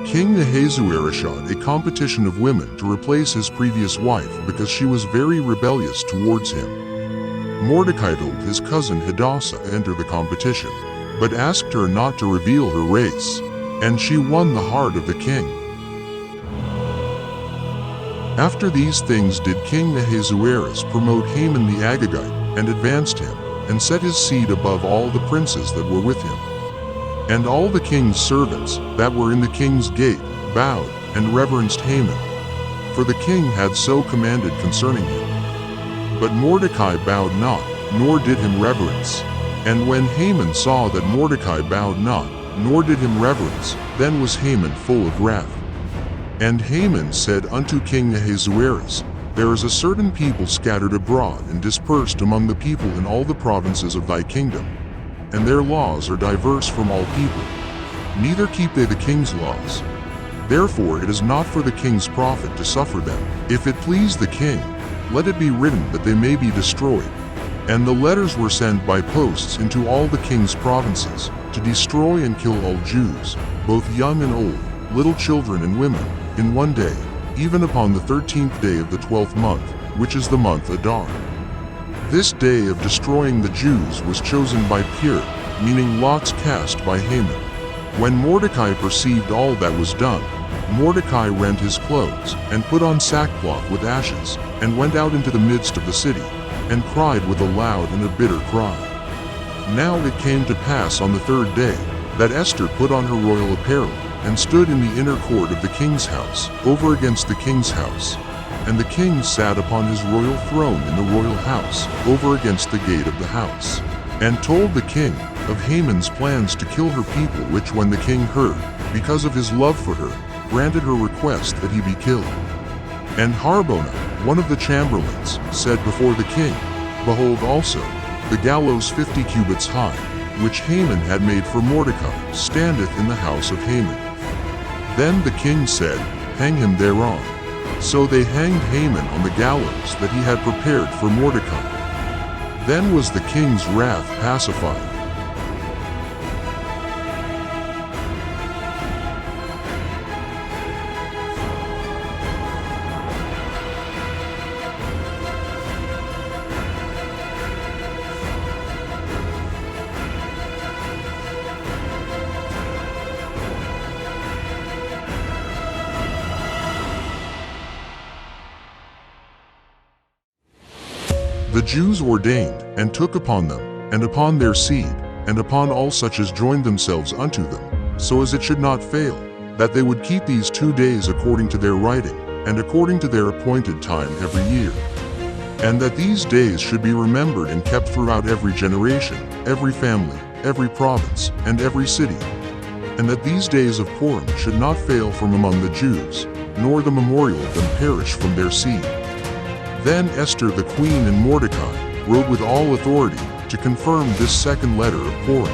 King Ahasuerus had a competition of women to replace his previous wife because she was very rebellious towards him. Mordecai told his cousin Hadassah to enter the competition, but asked her not to reveal her race, and she won the heart of the king. After these things did King Ahasuerus promote Haman the Agagite, and advanced him, and set his seat above all the princes that were with him. And all the king's servants that were in the king's gate bowed and reverenced Haman, for the king had so commanded concerning him. But Mordecai bowed not, nor did him reverence. And when Haman saw that Mordecai bowed not, nor did him reverence, then was Haman full of wrath. And Haman said unto King Ahasuerus, There is a certain people scattered abroad and dispersed among the people in all the provinces of thy kingdom, and their laws are diverse from all people, neither keep they the king's laws. Therefore it is not for the king's profit to suffer them. If it please the king, let it be written that they may be destroyed. And the letters were sent by posts into all the king's provinces, to destroy and kill all Jews, both young and old, little children and women, in one day, even upon the 13th day of the 12th month, which is the month Adar. This day of destroying the Jews was chosen by Pur, meaning lots cast by Haman. When Mordecai perceived all that was done, Mordecai rent his clothes, and put on sackcloth with ashes, and went out into the midst of the city, and cried with a loud and a bitter cry. Now it came to pass on the third day, that Esther put on her royal apparel, and stood in the inner court of the king's house, over against the king's house. And the king sat upon his royal throne in the royal house, over against the gate of the house, and told the king of Haman's plans to kill her people, which when the king heard, because of his love for her, granted her request that he be killed. And Harbona, one of the chamberlains, said before the king, Behold also, the gallows 50 cubits high, which Haman had made for Mordecai, standeth in the house of Haman. Then the king said, Hang him thereon. So they hanged Haman on the gallows that he had prepared for Mordecai. Then was the king's wrath pacified. The Jews ordained, and took upon them, and upon their seed, and upon all such as joined themselves unto them, so as it should not fail, that they would keep these 2 days according to their writing, and according to their appointed time every year. And that these days should be remembered and kept throughout every generation, every family, every province, and every city. And that these days of Purim should not fail from among the Jews, nor the memorial of them perish from their seed. Then Esther the queen and Mordecai wrote with all authority to confirm this second letter of Purim.